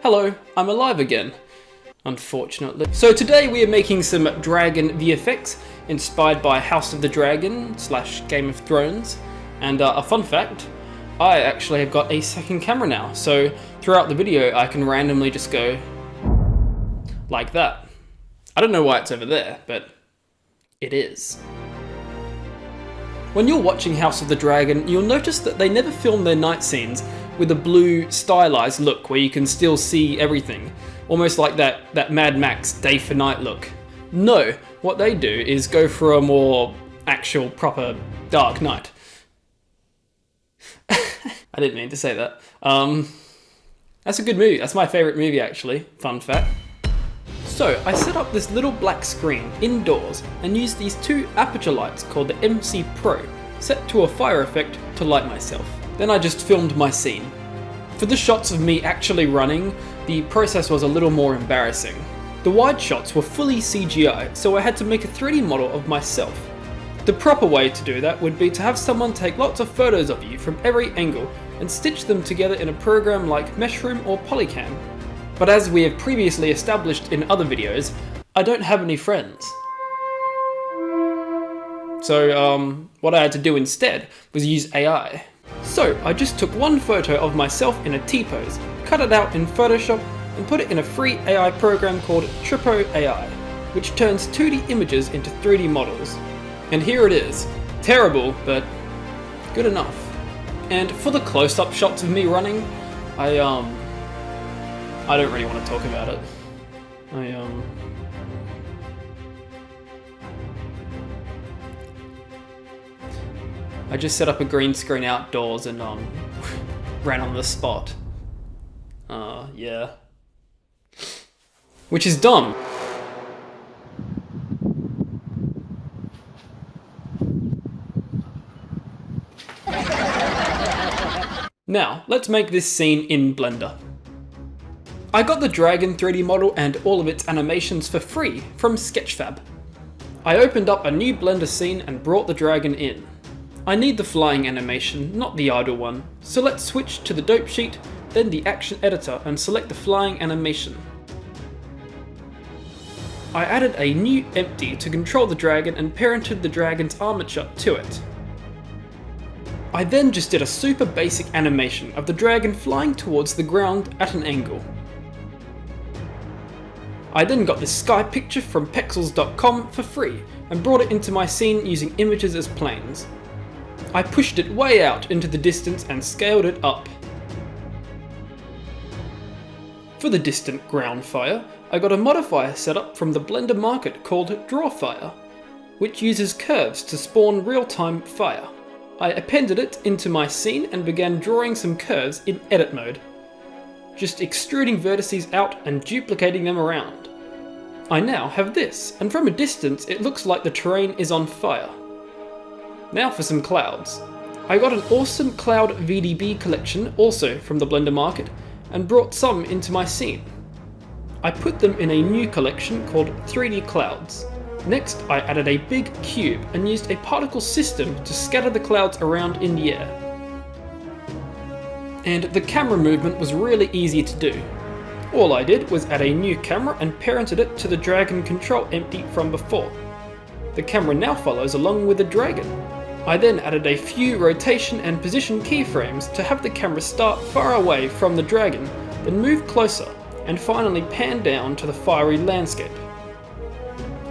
Hello, I'm alive again, unfortunately. So today we are making some Dragon VFX, inspired by House of the Dragon / Game of Thrones. And a fun fact, I actually have got a second camera now, so throughout the video I can randomly just go like that. I don't know why it's over there, but it is. When you're watching House of the Dragon, you'll notice that they never film their night scenes with a blue stylized look where you can still see everything, almost like that Mad Max day for night look. No, what they do is go for a more actual proper dark night. I didn't mean to say that. That's a good movie. That's my favorite movie actually, fun fact. So I set up this little black screen indoors and used these two aperture lights called the MC Pro, set to a fire effect to light myself. Then I just filmed my scene. For the shots of me actually running, the process was a little more embarrassing. The wide shots were fully CGI, so I had to make a 3D model of myself. The proper way to do that would be to have someone take lots of photos of you from every angle and stitch them together in a program like Meshroom or Polycam. But as we have previously established in other videos, I don't have any friends. So what I had to do instead was use AI. So I just took one photo of myself in a T-pose, cut it out in Photoshop and put it in a free AI program called Tripo AI, which turns 2D images into 3D models. And here it is. Terrible, but good enough. And for the close-up shots of me running, I don't really want to talk about it. I just set up a green screen outdoors and ran on the spot. Yeah. Which is dumb. Now, let's make this scene in Blender. I got the Dragon 3D model and all of its animations for free from Sketchfab. I opened up a new Blender scene and brought the dragon in. I need the flying animation, not the idle one, so let's switch to the dope sheet, then the action editor and select the flying animation. I added a new empty to control the dragon and parented the dragon's armature to it. I then just did a super basic animation of the dragon flying towards the ground at an angle. I then got this sky picture from pexels.com for free and brought it into my scene using images as planes. I pushed it way out into the distance and scaled it up. For the distant ground fire, I got a modifier set up from the Blender market called DrawFire, which uses curves to spawn real-time fire. I appended it into my scene and began drawing some curves in edit mode, just extruding vertices out and duplicating them around. I now have this, and from a distance it looks like the terrain is on fire. Now for some clouds. I got an awesome cloud VDB collection also from the Blender market and brought some into my scene. I put them in a new collection called 3D Clouds. Next I added a big cube and used a particle system to scatter the clouds around in the air. And the camera movement was really easy to do. All I did was add a new camera and parented it to the dragon control empty from before. The camera now follows along with the dragon. I then added a few rotation and position keyframes to have the camera start far away from the dragon, then move closer, and finally pan down to the fiery landscape.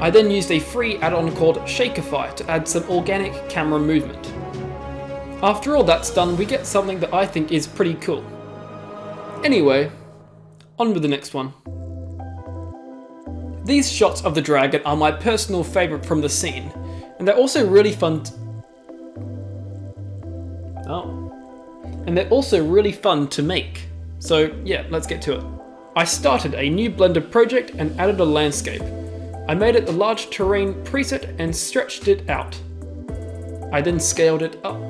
I then used a free add-on called Shakerify to add some organic camera movement. After all that's done, we get something that I think is pretty cool. Anyway, on with the next one. These shots of the dragon are my personal favourite from the scene, and they're also really fun to make. So yeah, let's get to it. I started a new Blender project and added a landscape. I made it the large terrain preset and stretched it out. I then scaled it up.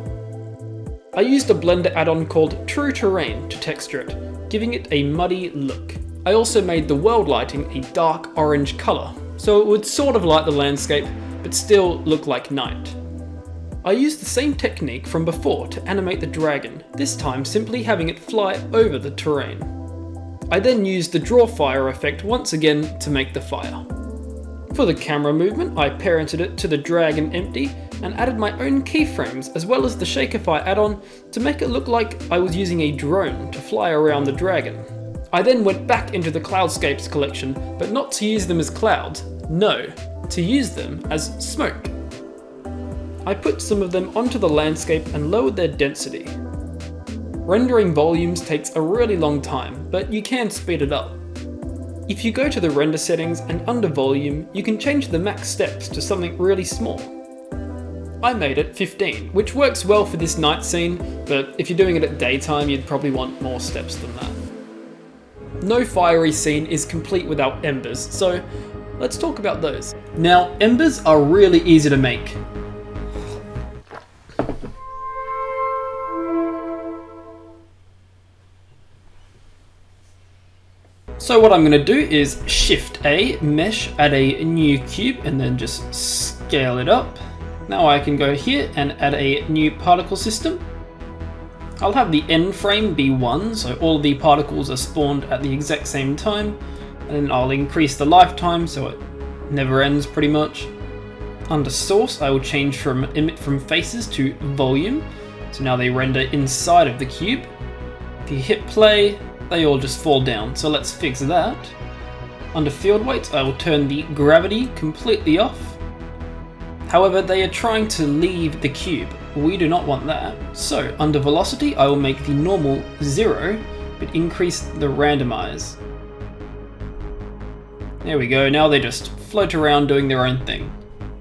I used a Blender add-on called True Terrain to texture it, giving it a muddy look. I also made the world lighting a dark orange colour, so it would sort of light the landscape, but still look like night. I used the same technique from before to animate the dragon, this time simply having it fly over the terrain. I then used the draw fire effect once again to make the fire. For the camera movement, I parented it to the Dragon Empty and added my own keyframes as well as the Shakerfy add-on to make it look like I was using a drone to fly around the dragon. I then went back into the Cloudscapes collection, but not to use them as clouds, no, to use them as smoke. I put some of them onto the landscape and lowered their density. Rendering volumes takes a really long time, but you can speed it up. If you go to the render settings and under volume, you can change the max steps to something really small. I made it 15, which works well for this night scene, but if you're doing it at daytime, you'd probably want more steps than that. No fiery scene is complete without embers, so let's talk about those. Now, embers are really easy to make. So what I'm going to do is Shift A, Mesh, add a new cube, and then just scale it up. Now I can go here and add a new particle system. I'll have the end frame be 1, so all the particles are spawned at the exact same time, and then I'll increase the lifetime so it never ends pretty much. Under source, I will change from emit from faces to volume, so now they render inside of the cube. If you hit play, they all just fall down, so let's fix that. Under field weights, I will turn the gravity completely off. However, they are trying to leave the cube. We do not want that. So under velocity, I will make the normal 0, but increase the randomize. There we go, now they just float around doing their own thing.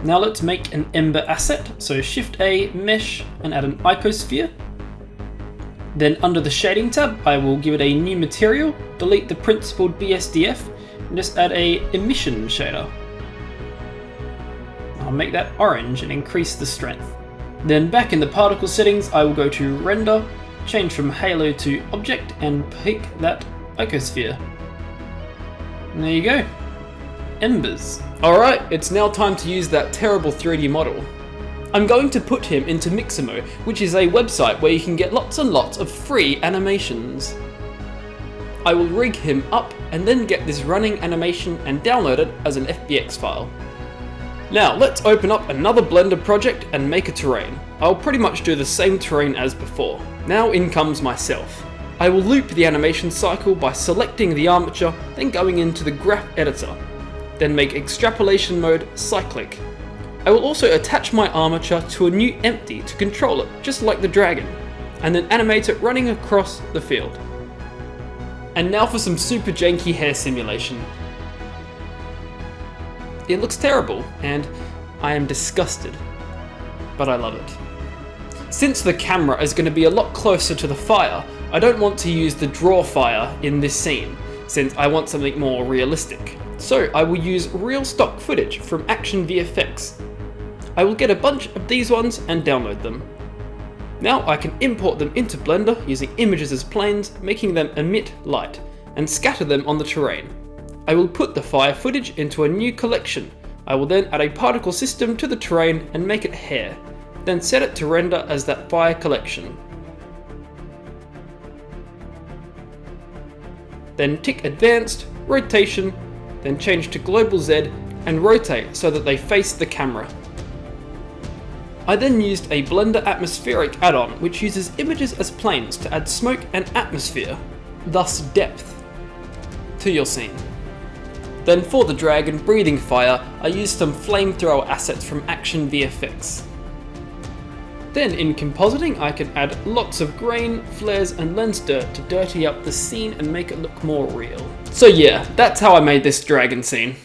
Now let's make an ember asset, so Shift A, Mesh, and add an icosphere. Then under the shading tab, I will give it a new material, delete the principled BSDF, and just add a emission shader. I'll make that orange and increase the strength. Then back in the particle settings, I will go to render, change from halo to object, and pick that icosphere. And there you go. Embers. Alright, it's now time to use that terrible 3D model. I'm going to put him into Mixamo, which is a website where you can get lots and lots of free animations. I will rig him up and then get this running animation and download it as an FBX file. Now let's open up another Blender project and make a terrain. I'll pretty much do the same terrain as before. Now in comes myself. I will loop the animation cycle by selecting the armature, then going into the graph editor. Then make extrapolation mode cyclic. I will also attach my armature to a new empty to control it, just like the dragon, and then animate it running across the field. And now for some super janky hair simulation. It looks terrible, and I am disgusted, but I love it. Since the camera is going to be a lot closer to the fire, I don't want to use the draw fire in this scene, since I want something more realistic. So I will use real stock footage from Action VFX. I will get a bunch of these ones and download them. Now I can import them into Blender using images as planes, making them emit light, and scatter them on the terrain. I will put the fire footage into a new collection. I will then add a particle system to the terrain and make it hair, then set it to render as that fire collection. Then tick advanced, rotation, then change to global Z and rotate so that they face the camera. I then used a Blender atmospheric add-on which uses images as planes to add smoke and atmosphere, thus depth, to your scene. Then for the dragon breathing fire, I used some flamethrower assets from Action VFX. Then in compositing, I can add lots of grain, flares and lens dirt to dirty up the scene and make it look more real. So yeah, that's how I made this dragon scene.